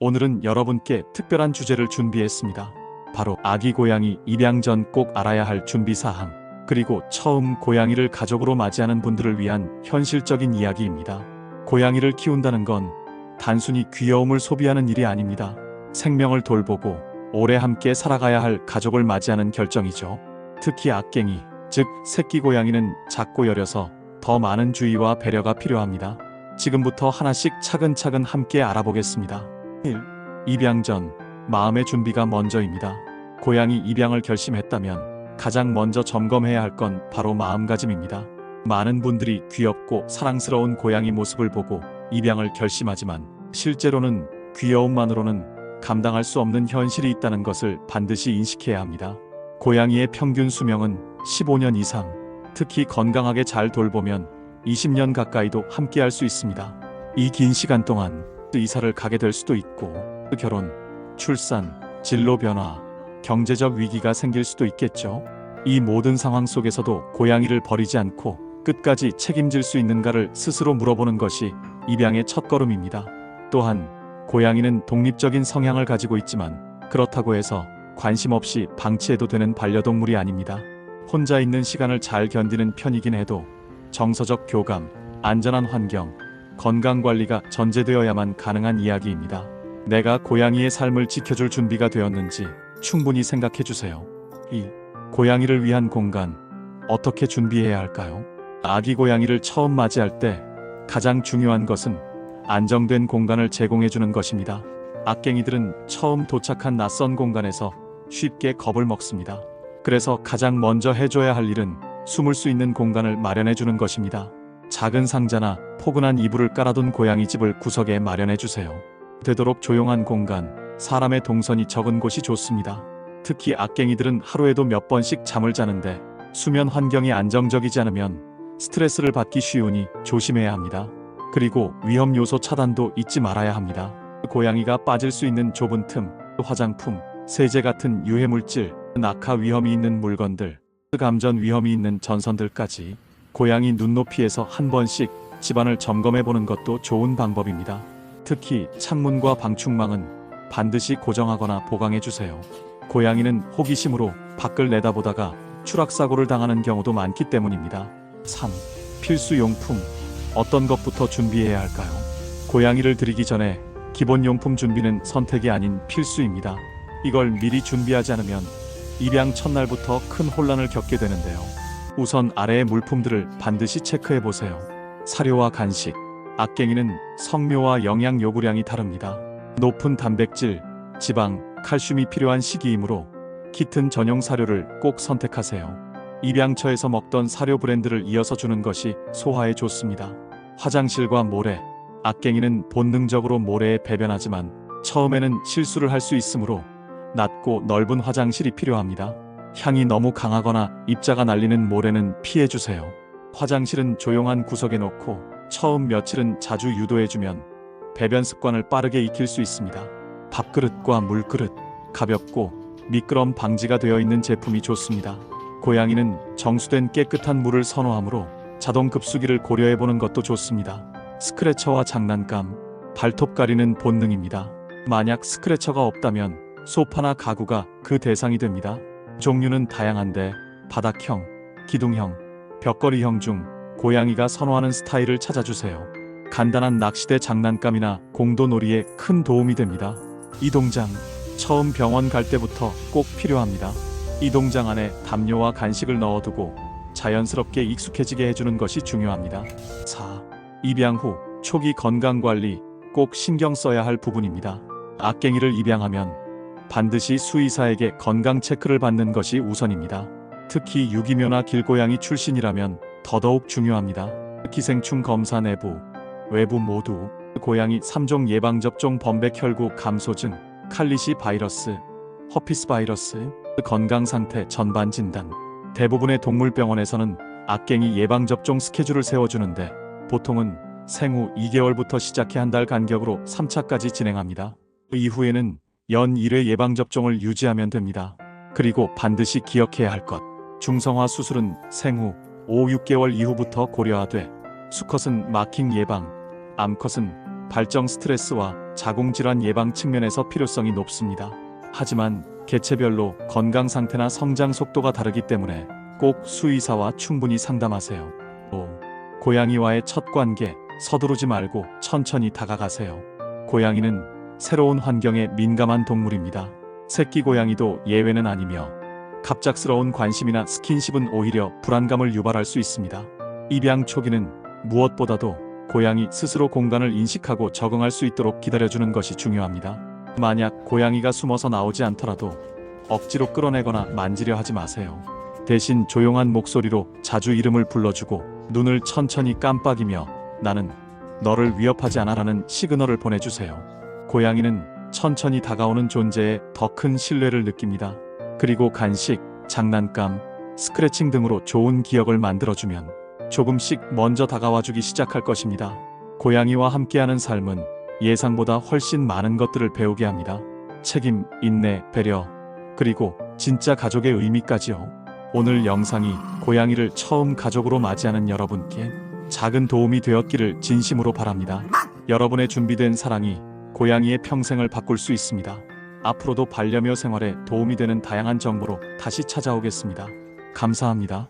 오늘은 여러분께 특별한 주제를 준비했습니다. 바로 아기 고양이 입양 전 꼭 알아야 할 준비사항, 그리고 처음 고양이를 가족으로 맞이하는 분들을 위한 현실적인 이야기입니다. 고양이를 키운다는 건 단순히 귀여움을 소비하는 일이 아닙니다. 생명을 돌보고 오래 함께 살아가야 할 가족을 맞이하는 결정이죠. 특히 악갱이, 즉 새끼 고양이는 작고 여려서 더 많은 주의와 배려가 필요합니다. 지금부터 하나씩 차근차근 함께 알아보겠습니다. 1. 입양 전 마음의 준비가 먼저입니다. 고양이 입양을 결심했다면 가장 먼저 점검해야 할 건 바로 마음가짐입니다. 많은 분들이 귀엽고 사랑스러운 고양이 모습을 보고 입양을 결심하지만 실제로는 귀여움만으로는 감당할 수 없는 현실이 있다는 것을 반드시 인식해야 합니다. 고양이의 평균 수명은 15년 이상, 특히 건강하게 잘 돌보면 20년 가까이도 함께할 수 있습니다. 이 긴 시간 동안 이사를 가게 될 수도 있고, 결혼, 출산, 진로 변화, 경제적 위기가 생길 수도 있겠죠. 이 모든 상황 속에서도 고양이를 버리지 않고 끝까지 책임질 수 있는가를 스스로 물어보는 것이 입양의 첫걸음입니다. 또한 고양이는 독립적인 성향을 가지고 있지만 그렇다고 해서 관심 없이 방치해도 되는 반려동물이 아닙니다. 혼자 있는 시간을 잘 견디는 편이긴 해도 정서적 교감, 안전한 환경, 건강관리가 전제되어야만 가능한 이야기입니다. 내가 고양이의 삶을 지켜줄 준비가 되었는지 충분히 생각해주세요. 2. 고양이를 위한 공간, 어떻게 준비해야 할까요? 아기 고양이를 처음 맞이할 때 가장 중요한 것은 안정된 공간을 제공해주는 것입니다. 악갱이들은 처음 도착한 낯선 공간에서 쉽게 겁을 먹습니다. 그래서 가장 먼저 해줘야 할 일은 숨을 수 있는 공간을 마련해주는 것입니다. 작은 상자나 포근한 이불을 깔아둔 고양이 집을 구석에 마련해주세요. 되도록 조용한 공간, 사람의 동선이 적은 곳이 좋습니다. 특히 악갱이들은 하루에도 몇 번씩 잠을 자는데 수면 환경이 안정적이지 않으면 스트레스를 받기 쉬우니 조심해야 합니다. 그리고 위험 요소 차단도 잊지 말아야 합니다. 고양이가 빠질 수 있는 좁은 틈, 화장품, 세제 같은 유해물질, 낙하 위험이 있는 물건들, 감전 위험이 있는 전선들까지 고양이 눈높이에서 한 번씩 집안을 점검해보는 것도 좋은 방법입니다. 특히 창문과 방충망은 반드시 고정하거나 보강해주세요. 고양이는 호기심으로 밖을 내다보다가 추락사고를 당하는 경우도 많기 때문입니다. 3. 필수용품, 어떤 것부터 준비해야 할까요? 고양이를 들이기 전에 기본용품 준비는 선택이 아닌 필수입니다. 이걸 미리 준비하지 않으면 입양 첫날부터 큰 혼란을 겪게 되는데요. 우선 아래의 물품들을 반드시 체크해보세요. 사료와 간식, 악갱이는 성묘와 영양 요구량이 다릅니다. 높은 단백질, 지방, 칼슘이 필요한 시기이므로 깃튼 전용 사료를 꼭 선택하세요. 입양처에서 먹던 사료 브랜드를 이어서 주는 것이 소화에 좋습니다. 화장실과 모래, 악갱이는 본능적으로 모래에 배변하지만 처음에는 실수를 할 수 있으므로 낮고 넓은 화장실이 필요합니다. 향이 너무 강하거나 입자가 날리는 모래는 피해주세요. 화장실은 조용한 구석에 놓고 처음 며칠은 자주 유도해주면 배변 습관을 빠르게 익힐 수 있습니다. 밥그릇과 물그릇, 가볍고 미끄럼 방지가 되어 있는 제품이 좋습니다. 고양이는 정수된 깨끗한 물을 선호하므로 자동 급수기를 고려해보는 것도 좋습니다. 스크래처와 장난감, 발톱 가리는 본능입니다. 만약 스크래처가 없다면 소파나 가구가 그 대상이 됩니다. 종류는 다양한데 바닥형, 기둥형, 벽걸이형 중 고양이가 선호하는 스타일을 찾아주세요. 간단한 낚시대 장난감이나 공도놀이에 큰 도움이 됩니다. 이동장, 처음 병원 갈 때부터 꼭 필요합니다. 이동장 안에 담요와 간식을 넣어두고 자연스럽게 익숙해지게 해주는 것이 중요합니다. 4. 입양 후 초기 건강관리, 꼭 신경 써야 할 부분입니다. 악갱이를 입양하면 반드시 수의사에게 건강 체크를 받는 것이 우선입니다. 특히 유기묘나 길고양이 출신이라면 더더욱 중요합니다. 기생충 검사 내부, 외부 모두, 고양이 3종 예방접종 범백 혈구 감소증, 칼리시 바이러스, 허피스 바이러스, 건강상태 전반 진단. 대부분의 동물병원에서는 악갱이 예방접종 스케줄을 세워주는데 보통은 생후 2개월부터 시작해 한 달 간격으로 3차까지 진행합니다. 이후에는 연 1회 예방접종을 유지하면 됩니다. 그리고 반드시 기억해야 할 것, 중성화 수술은 생후 5, 6개월 이후부터 고려하되 수컷은 마킹 예방, 암컷은 발정 스트레스와 자궁질환 예방 측면에서 필요성이 높습니다. 하지만 개체별로 건강 상태나 성장 속도가 다르기 때문에 꼭 수의사와 충분히 상담하세요. 또 고양이와의 첫 관계, 서두르지 말고 천천히 다가가세요. 고양이는 새로운 환경에 민감한 동물입니다. 새끼 고양이도 예외는 아니며 갑작스러운 관심이나 스킨십은 오히려 불안감을 유발할 수 있습니다. 입양 초기는 무엇보다도 고양이 스스로 공간을 인식하고 적응할 수 있도록 기다려주는 것이 중요합니다. 만약 고양이가 숨어서 나오지 않더라도 억지로 끌어내거나 만지려 하지 마세요. 대신 조용한 목소리로 자주 이름을 불러주고 눈을 천천히 깜빡이며 나는 너를 위협하지 않아라는 시그널을 보내주세요. 고양이는 천천히 다가오는 존재에 더 큰 신뢰를 느낍니다. 그리고 간식, 장난감, 스크래칭 등으로 좋은 기억을 만들어주면 조금씩 먼저 다가와주기 시작할 것입니다. 고양이와 함께하는 삶은 예상보다 훨씬 많은 것들을 배우게 합니다. 책임, 인내, 배려, 그리고 진짜 가족의 의미까지요. 오늘 영상이 고양이를 처음 가족으로 맞이하는 여러분께 작은 도움이 되었기를 진심으로 바랍니다. 여러분의 준비된 사랑이 고양이의 평생을 바꿀 수 있습니다. 앞으로도 반려묘 생활에 도움이 되는 다양한 정보로 다시 찾아오겠습니다. 감사합니다.